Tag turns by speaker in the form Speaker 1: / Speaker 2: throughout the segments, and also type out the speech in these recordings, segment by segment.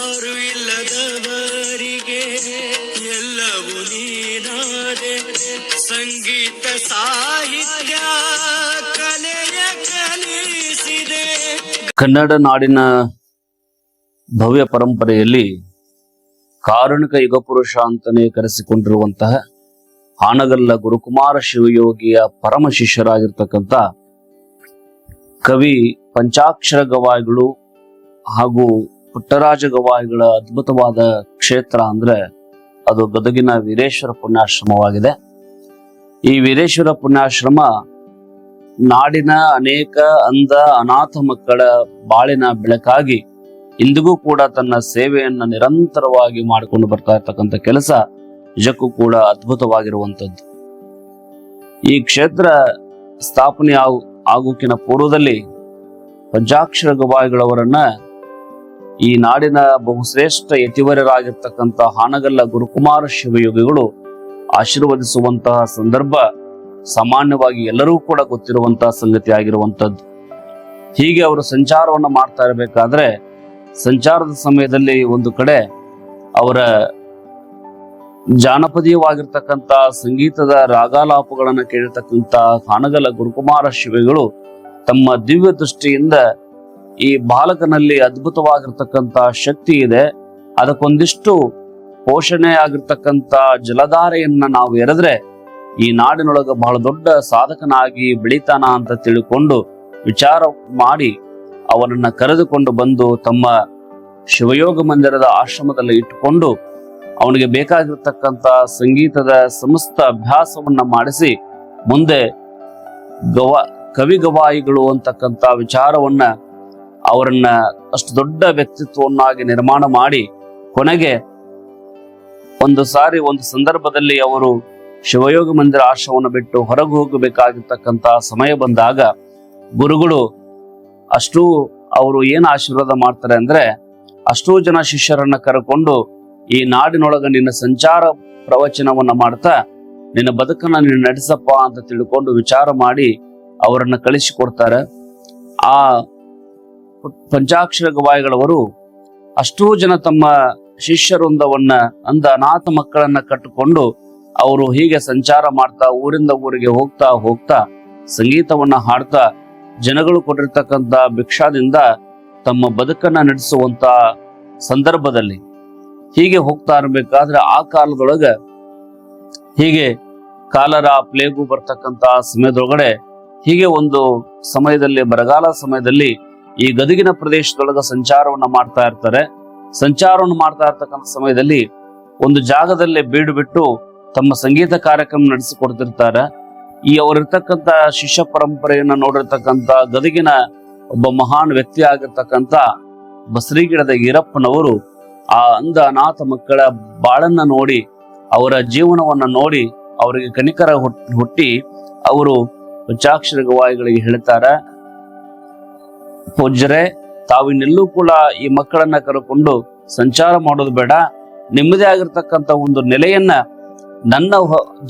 Speaker 1: ಯಾರು ಇಲ್ಲದವರಿಗೆ ಎಲ್ಲವೂ ನೀನಾದೆ. ಸಂಗೀತ ಸಾಹಿತ್ಯ ಕಲೆಯ ಕಲಿಸಿದೆ.
Speaker 2: ಕನ್ನಡ ನಾಡಿನ ಭವ್ಯ ಪರಂಪರೆಯಲ್ಲಿ ಕಾರುಣಿಕ ಯುಗಪುರುಷ ಅಂತಾನೆ ಕರೆಸಿಕೊಂಡಿರುವಂತಹ ಹಾನಗಲ್ಲ ಗುರುಕುಮಾರ ಶಿವಯೋಗಿಯ ಪರಮ ಶಿಷ್ಯರಾಗಿರ್ತಕ್ಕಂಥ ಕವಿ ಪಂಚಾಕ್ಷರ ಗವಾಯಿಗಳು ಹಾಗೂ ಪುಟ್ಟರಾಜ ಗವಾಯಿಗಳ ಅದ್ಭುತವಾದ ಕ್ಷೇತ್ರ ಅಂದ್ರೆ ಅದು ಗದಗಿನ ವೀರೇಶ್ವರ ಪುಣ್ಯಾಶ್ರಮವಾಗಿದೆ. ಈ ವೀರೇಶ್ವರ ಪುಣ್ಯಾಶ್ರಮ ನಾಡಿನ ಅನೇಕ ಅಂಧ ಅನಾಥ ಮಕ್ಕಳ ಬಾಳಿನ ಬೆಳಕಾಗಿ ಇಂದಿಗೂ ಕೂಡ ತನ್ನ ಸೇವೆಯನ್ನ ನಿರಂತರವಾಗಿ ಮಾಡಿಕೊಂಡು ಬರ್ತಾ ಇರ್ತಕ್ಕಂಥ ಕೆಲಸ ನಿಜಕ್ಕೂ ಕೂಡ ಅದ್ಭುತವಾಗಿರುವಂಥದ್ದು. ಈ ಕ್ಷೇತ್ರ ಸ್ಥಾಪನೆ ಆಗೋಕಿನ ಪೂರ್ವದಲ್ಲಿ ಪಂಚಾಕ್ಷರ ಗವಾಯಿಗಳವರನ್ನ ಈ ನಾಡಿನ ಬಹುಶ್ರೇಷ್ಠ ಯತಿವರರಾಗಿರ್ತಕ್ಕಂಥ ಹಾನಗಲ್ಲ ಗುರುಕುಮಾರ ಶಿವಯೋಗಿಗಳು ಆಶೀರ್ವದಿಸುವಂತಹ ಸಂದರ್ಭ ಸಾಮಾನ್ಯವಾಗಿ ಎಲ್ಲರೂ ಕೂಡ ಗೊತ್ತಿರುವಂತಹ ಸಂಗತಿ ಆಗಿರುವಂತದ್ದು. ಹೀಗೆ ಅವರು ಸಂಚಾರವನ್ನ ಮಾಡ್ತಾ ಇರಬೇಕಾದ್ರೆ ಸಂಚಾರದ ಸಮಯದಲ್ಲಿ ಒಂದು ಕಡೆ ಅವರ ಜಾನಪದೀಯವಾಗಿರ್ತಕ್ಕಂಥ ಸಂಗೀತದ ರಾಗಾಲಾಪಗಳನ್ನ ಕೇಳಿರ್ತಕ್ಕಂಥ ಹಾನಗಲ್ಲ ಗುರುಕುಮಾರ ಶಿವಗಳು ತಮ್ಮ ದಿವ್ಯ ದೃಷ್ಟಿಯಿಂದ ಈ ಬಾಲಕನಲ್ಲಿ ಅದ್ಭುತವಾಗಿರ್ತಕ್ಕಂಥ ಶಕ್ತಿ ಇದೆ, ಅದಕ್ಕೊಂದಿಷ್ಟು ಪೋಷಣೆ ಆಗಿರ್ತಕ್ಕಂಥ ಜಲಧಾರೆಯನ್ನ ನಾವು ಎರೆದ್ರೆ ಈ ನಾಡಿನೊಳಗ ಬಹಳ ದೊಡ್ಡ ಸಾಧಕನಾಗಿ ಬೆಳಿತಾನ ಅಂತ ತಿಳ್ಕೊಂಡು ವಿಚಾರ ಮಾಡಿ ಅವನನ್ನ ಕರೆದುಕೊಂಡು ಬಂದು ತಮ್ಮ ಶಿವಯೋಗ ಮಂದಿರದ ಆಶ್ರಮದಲ್ಲಿ ಇಟ್ಟುಕೊಂಡು ಅವನಿಗೆ ಬೇಕಾಗಿರ್ತಕ್ಕಂಥ ಸಂಗೀತದ ಸಮಸ್ತ ಅಭ್ಯಾಸವನ್ನ ಮಾಡಿಸಿ ಮುಂದೆ ಕವಿ ಗವಾಯಿಗಳು ಅಂತಕ್ಕಂಥ ವಿಚಾರವನ್ನ ಅವರನ್ನ ಅಷ್ಟು ದೊಡ್ಡ ವ್ಯಕ್ತಿತ್ವವನ್ನಾಗಿ ನಿರ್ಮಾಣ ಮಾಡಿ ಕೊನೆಗೆ ಒಂದು ಸಂದರ್ಭದಲ್ಲಿ ಅವರು ಶಿವಯೋಗ ಮಂದಿರ ಆಶ್ರಮವನ್ನು ಬಿಟ್ಟು ಹೊರಗೆ ಹೋಗಬೇಕಾಗಿರ್ತಕ್ಕಂಥ ಸಮಯ ಬಂದಾಗ ಗುರುಗಳು ಅವರು ಏನು ಆಶೀರ್ವಾದ ಮಾಡ್ತಾರೆ ಅಂದ್ರೆ ಅಷ್ಟೂ ಜನ ಶಿಷ್ಯರನ್ನ ಕರೆಕೊಂಡು ಈ ನಾಡಿನೊಳಗ ನಿನ್ನ ಸಂಚಾರ ಪ್ರವಚನವನ್ನ ಮಾಡ್ತಾ ನಿನ್ನ ಬದುಕನ್ನ ನೀನು ನಡೆಸಪ್ಪ ಅಂತ ತಿಳ್ಕೊಂಡು ವಿಚಾರ ಮಾಡಿ ಅವರನ್ನ ಕಳಿಸಿಕೊಡ್ತಾರೆ. ಆ ಪಂಚಾಕ್ಷರ ಗವಾಯಿಗಳವರು ಅಷ್ಟೂ ಜನ ತಮ್ಮ ಶಿಷ್ಯವೃಂದವನ್ನ ಅನಾಥ ಮಕ್ಕಳನ್ನ ಕಟ್ಟಿಕೊಂಡು ಅವರು ಹೀಗೆ ಸಂಚಾರ ಮಾಡ್ತಾ ಊರಿಂದ ಊರಿಗೆ ಹೋಗ್ತಾ ಸಂಗೀತವನ್ನ ಹಾಡ್ತಾ ಜನಗಳು ಕೊಟ್ಟಿರ್ತಕ್ಕಂಥ ಭಿಕ್ಷಾದಿಂದ ತಮ್ಮ ಬದುಕನ್ನ ನಡೆಸುವಂತ ಸಂದರ್ಭದಲ್ಲಿ ಹೀಗೆ ಹೋಗ್ತಾ ಇರ್ಬೇಕಾದ್ರೆ ಆ ಕಾಲದೊಳಗ ಹೀಗೆ ಕಾಲರ ಪ್ಲೇಗು ಬರ್ತಕ್ಕಂಥ ಸಮಯದೊಳಗಡೆ ಹೀಗೆ ಒಂದು ಸಮಯದಲ್ಲಿ ಬರಗಾಲ ಸಮಯದಲ್ಲಿ ಈ ಗದಗಿನ ಪ್ರದೇಶದೊಳಗ ಸಂಚಾರವನ್ನ ಮಾಡ್ತಾ ಇರ್ತಾರೆ. ಸಂಚಾರವನ್ನು ಮಾಡ್ತಾ ಇರ್ತಕ್ಕಂಥ ಸಮಯದಲ್ಲಿ ಒಂದು ಜಾಗದಲ್ಲಿ ಬೀಡು ಬಿಟ್ಟು ತಮ್ಮ ಸಂಗೀತ ಕಾರ್ಯಕ್ರಮ ನಡೆಸಿಕೊಡ್ತಿರ್ತಾರೆ. ಈ ಅವರಿರ್ತಕ್ಕಂಥ ಶಿಷ್ಯ ಪರಂಪರೆಯನ್ನ ನೋಡಿರ್ತಕ್ಕಂಥ ಗದಗಿನ ಒಬ್ಬ ಮಹಾನ್ ವ್ಯಕ್ತಿ ಆಗಿರ್ತಕ್ಕಂಥ ಬಸರಿಗಿಡದ ಈರಪ್ಪನವರು ಆ ಅನಾಥ ಮಕ್ಕಳ ಬಾಳನ್ನ ನೋಡಿ ಅವರ ಜೀವನವನ್ನ ನೋಡಿ ಅವರಿಗೆ ಕನಿಕರ ಹುಟ್ಟಿ ಅವರು ಪಂಚಾಕ್ಷರ ಗವಾಯಿಗಳಿಗೆ ಹೇಳ್ತಾರೆ, ಪೂಜ್ಯರೇ, ತಾವಿನೆಲ್ಲೂ ಕೂಡ ಈ ಮಕ್ಕಳನ್ನ ಕರೆಕೊಂಡು ಸಂಚಾರ ಮಾಡೋದು ಬೇಡ, ನಿಮ್ಮದೇ ಆಗಿರ್ತಕ್ಕಂಥ ಒಂದು ನೆಲೆಯನ್ನ ನನ್ನ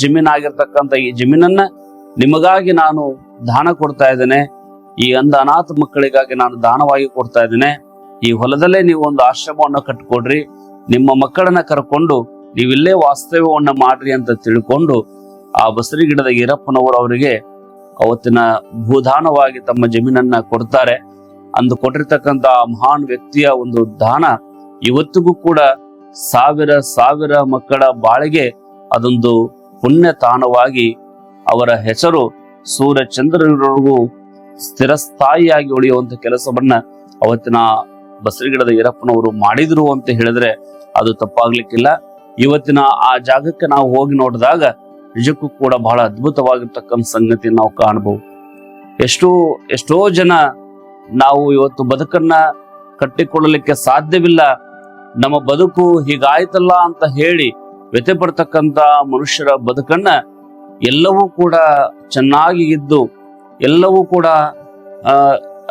Speaker 2: ಜಮೀನಾಗಿರ್ತಕ್ಕಂಥ ಈ ಜಮೀನನ್ನ ನಿಮಗಾಗಿ ನಾನು ದಾನ ಕೊಡ್ತಾ ಇದ್ದೇನೆ, ಈ ಅನಾಥ ಮಕ್ಕಳಿಗಾಗಿ ನಾನು ದಾನವಾಗಿ ಕೊಡ್ತಾ ಇದ್ದೇನೆ, ಈ ಹೊಲದಲ್ಲೇ ನೀವು ಒಂದು ಆಶ್ರಮವನ್ನ ಕಟ್ಕೊಡ್ರಿ, ನಿಮ್ಮ ಮಕ್ಕಳನ್ನ ಕರ್ಕೊಂಡು ನೀವಿಲ್ಲೇ ವಾಸ್ತವ್ಯವನ್ನ ಮಾಡ್ರಿ ಅಂತ ತಿಳ್ಕೊಂಡು ಆ ಬಸರಿಗಿಡದ ಈರಪ್ಪನವರು ಅವರಿಗೆ ಅವತ್ತಿನ ಭೂದಾನವಾಗಿ ತಮ್ಮ ಜಮೀನನ್ನ ಕೊಡ್ತಾರೆ. ಅಂದು ಕೊಟ್ಟಿರ್ತಕ್ಕಂಥ ಮಹಾನ್ ವ್ಯಕ್ತಿಯ ಒಂದು ದಾನ ಇವತ್ತಿಗೂ ಕೂಡ ಸಾವಿರ ಮಕ್ಕಳ ಬಾಳಿಗೆ ಅದೊಂದು ಪುಣ್ಯ ತಾಣವಾಗಿ ಅವರ ಹೆಸರು ಸೂರ್ಯ ಚಂದ್ರರಿಗೂ ಸ್ಥಿರಸ್ಥಾಯಿಯಾಗಿ ಉಳಿಯುವಂತ ಕೆಲಸವನ್ನ ಅವತ್ತಿನ ಬಸರಿಗಿಡದ ಈರಪ್ಪನವರು ಮಾಡಿದ್ರು ಅಂತ ಹೇಳಿದ್ರೆ ಅದು ತಪ್ಪಾಗ್ಲಿಕ್ಕಿಲ್ಲ. ಇವತ್ತಿನ ಆ ಜಾಗಕ್ಕೆ ನಾವು ಹೋಗಿ ನೋಡಿದಾಗ ನಿಜಕ್ಕೂ ಕೂಡ ಬಹಳ ಅದ್ಭುತವಾಗಿರ್ತಕ್ಕಂಥ ಸಂಗತಿ ನಾವು ಕಾಣಬಹುದು. ಎಷ್ಟೋ ಜನ ನಾವು ಇವತ್ತು ಬದುಕನ್ನ ಕಟ್ಟಿಕೊಳ್ಳಲಿಕ್ಕೆ ಸಾಧ್ಯವಿಲ್ಲ, ನಮ್ಮ ಬದುಕು ಹೀಗಾಯ್ತಲ್ಲ ಅಂತ ಹೇಳಿ ವ್ಯಥೆ ಪಡ್ತಕ್ಕಂಥ ಮನುಷ್ಯರ ಬದುಕನ್ನ ಎಲ್ಲವೂ ಕೂಡ ಚೆನ್ನಾಗಿ ಇದ್ದು ಎಲ್ಲವೂ ಕೂಡ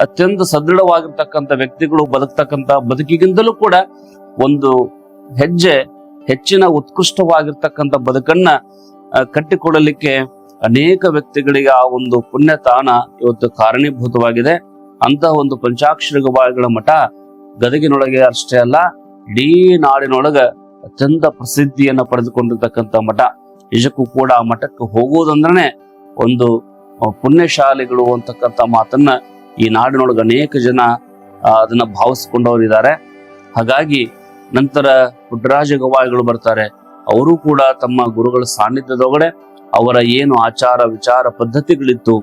Speaker 2: ಅತ್ಯಂತ ಸದೃಢವಾಗಿರ್ತಕ್ಕಂಥ ವ್ಯಕ್ತಿಗಳು ಬದುಕ್ತಕ್ಕಂಥ ಬದುಕಿಗಿಂತಲೂ ಕೂಡ ಒಂದು ಹೆಚ್ಚಿನ ಉತ್ಕೃಷ್ಟವಾಗಿರ್ತಕ್ಕಂಥ ಬದುಕನ್ನ ಕಟ್ಟಿಕೊಡಲಿಕ್ಕೆ ಅನೇಕ ವ್ಯಕ್ತಿಗಳಿಗೆ ಆ ಒಂದು ಪುಣ್ಯ ತಾಣ ಇವತ್ತು ಕಾರಣೀಭೂತವಾಗಿದೆ. ಅಂತಹ ಒಂದು ಪಂಚಾಕ್ಷರ ಗವಾಯಿಗಳ ಮಠ ಗದಗಿನೊಳಗೆ ಅಷ್ಟೇ ಅಲ್ಲ, ಇಡೀ ನಾಡಿನೊಳಗ ಅತ್ಯಂತ ಪ್ರಸಿದ್ಧಿಯನ್ನ ಪಡೆದುಕೊಂಡಿರ್ತಕ್ಕಂಥ ಮಠ. ನಿಜಕ್ಕೂ ಕೂಡ ಆ ಮಠಕ್ಕೆ ಹೋಗುವುದಂದ್ರೆ ಒಂದು ಪುಣ್ಯಶಾಲಿಗಳು ಅಂತಕ್ಕಂಥ ಮಾತನ್ನ ಈ ನಾಡಿನೊಳಗ ಅನೇಕ ಜನ ಅದನ್ನ ಭಾವಿಸ್ಕೊಂಡವರಿದ್ದಾರೆ. ಹಾಗಾಗಿ ನಂತರ ಪುಟ್ಟರಾಜ ಗವಾಯಿಗಳು ಬರ್ತಾರೆ. ಅವರು ಕೂಡ ತಮ್ಮ ಗುರುಗಳ ಸಾನ್ನಿಧ್ಯದೊಳಗಡೆ ಅವರ ಏನು ಆಚಾರ ವಿಚಾರ ಪದ್ಧತಿಗಳಿತ್ತು,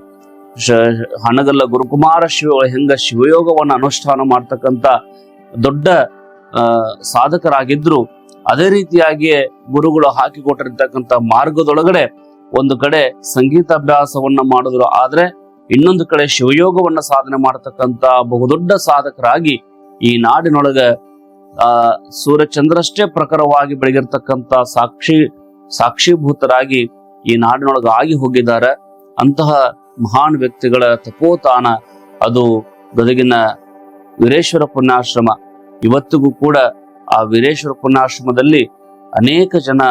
Speaker 2: ಹಣಗಲ್ಲ ಗುರುಕುಮಾರ ಹೆಂಗ ಶಿವಯೋಗವನ್ನ ಅನುಷ್ಠಾನ ಮಾಡ್ತಕ್ಕಂಥ ದೊಡ್ಡ ಸಾಧಕರಾಗಿದ್ರು, ಅದೇ ರೀತಿಯಾಗಿಯೇ ಗುರುಗಳು ಹಾಕಿಕೊಟ್ಟಿರ್ತಕ್ಕಂಥ ಮಾರ್ಗದೊಳಗಡೆ ಒಂದು ಕಡೆ ಸಂಗೀತಾಭ್ಯಾಸವನ್ನ ಮಾಡಿದ್ರು, ಆದ್ರೆ ಇನ್ನೊಂದು ಕಡೆ ಶಿವಯೋಗವನ್ನ ಸಾಧನೆ ಮಾಡತಕ್ಕಂತ ಬಹುದೊಡ್ಡ ಸಾಧಕರಾಗಿ ಈ ನಾಡಿನೊಳಗ ಸೂರ್ಯಚಂದ್ರಷ್ಟೇ ಪ್ರಖರವಾಗಿ ಬೆಳಗಿರ್ತಕ್ಕಂಥ ಸಾಕ್ಷೀಭೂತರಾಗಿ ಈ ನಾಡಿನೊಳಗ ಆಗಿ ಹೋಗಿದ್ದಾರೆ. ಅಂತಹ ಮಹಾನ್ ವ್ಯಕ್ತಿಗಳ ತಪೋತಾನ ಅದು ಗದಗಿನ ವೀರೇಶ್ವರ ಪುಣ್ಯಾಶ್ರಮ. ಇವತ್ತಿಗೂ ಕೂಡ ಆ ವೀರೇಶ್ವರ ಪುಣ್ಯಾಶ್ರಮದಲ್ಲಿ ಅನೇಕ ಜನ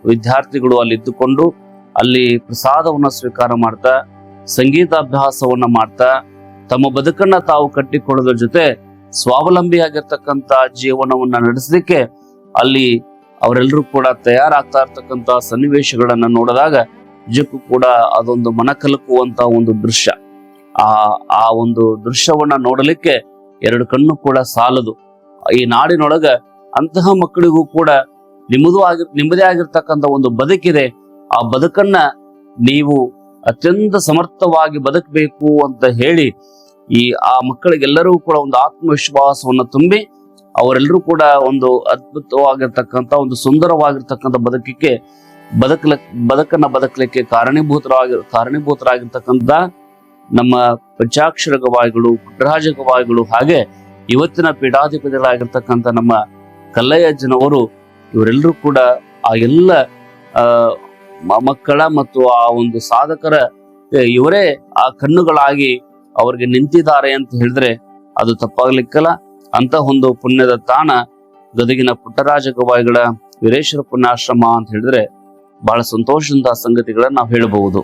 Speaker 2: ವಿದ್ಯಾರ್ಥಿಗಳು ಅಲ್ಲಿ ಇದ್ದುಕೊಂಡು ಅಲ್ಲಿ ಪ್ರಸಾದವನ್ನ ಸ್ವೀಕಾರ ಮಾಡ್ತಾ ಸಂಗೀತಾಭ್ಯಾಸವನ್ನ ಮಾಡ್ತಾ ತಮ್ಮ ಬದುಕನ್ನ ತಾವು ಕಟ್ಟಿಕೊಳ್ಳೋದ್ರ ಜೊತೆ ಸ್ವಾವಲಂಬಿಯಾಗಿರ್ತಕ್ಕಂಥ ಜೀವನವನ್ನ ನಡೆಸಲಿಕ್ಕೆ ಅಲ್ಲಿ ಅವರೆಲ್ಲರೂ ಕೂಡ ತಯಾರಾಗ್ತಾ ಇರ್ತಕ್ಕಂಥ ಸನ್ನಿವೇಶಗಳನ್ನ ನೋಡಿದಾಗ ನಿಜಕ್ಕೂ ಕೂಡ ಅದೊಂದು ಮನಕಲಕುವಂತ ಒಂದು ದೃಶ್ಯ. ಆ ಒಂದು ದೃಶ್ಯವನ್ನ ನೋಡಲಿಕ್ಕೆ ಎರಡು ಕಣ್ಣು ಕೂಡ ಸಾಲದು. ಈ ನಾಡಿನೊಳಗ ಅಂತಹ ಮಕ್ಕಳಿಗೂ ಕೂಡ ನಿಮ್ಮದೇ ಆಗಿರ್ತಕ್ಕಂಥ ಒಂದು ಬದುಕಿದೆ. ಆ ಬದುಕನ್ನ ನೀವು ಅತ್ಯಂತ ಸಮರ್ಥವಾಗಿ ಬದುಕಬೇಕು ಅಂತ ಹೇಳಿ ಆ ಮಕ್ಕಳಿಗೆಲ್ಲರೂ ಕೂಡ ಒಂದು ಆತ್ಮವಿಶ್ವಾಸವನ್ನ ತುಂಬಿ ಅವರೆಲ್ಲರೂ ಕೂಡ ಒಂದು ಅದ್ಭುತವಾಗಿರ್ತಕ್ಕಂಥ ಒಂದು ಸುಂದರವಾಗಿರ್ತಕ್ಕಂಥ ಬದುಕನ್ನ ಬದುಕಲಿಕ್ಕೆ ಕಾರಣೀಭೂತರಾಗಿರ್ತಕ್ಕಂಥ ನಮ್ಮ ಪಂಚಾಕ್ಷರ ಗವಾಯಿಗಳು, ಪುಟ್ಟರಾಜ ಗವಾಯಿಗಳು, ಹಾಗೆ ಇವತ್ತಿನ ಪೀಠಾಧಿಪತಿಗಳಾಗಿರ್ತಕ್ಕಂಥ ನಮ್ಮ ಕಲ್ಲಯ್ಯಜ್ಜನವರು, ಇವರೆಲ್ಲರೂ ಕೂಡ ಆ ಎಲ್ಲ ಮಕ್ಕಳ ಮತ್ತು ಆ ಒಂದು ಸಾಧಕರ ಇವರೇ ಆ ಕಣ್ಣುಗಳಾಗಿ ಅವ್ರಿಗೆ ನಿಂತಿದ್ದಾರೆ ಅಂತ ಹೇಳಿದ್ರೆ ಅದು ತಪ್ಪಾಗ್ಲಿಕ್ಕಲ್ಲ. ಅಂತ ಒಂದು ಪುಣ್ಯದ ತಾಣ ಗದಗಿನ ಪುಟ್ಟರಾಜ ಗವಾಯಿಗಳ ವೀರೇಶ್ವರ ಪುಣ್ಯಾಶ್ರಮ ಅಂತ ಹೇಳಿದ್ರೆ ಬಹಳ ಸಂತೋಷದ ಸಂಗತಿಗಳನ್ನ ನಾವು ಹೇಳಬಹುದು.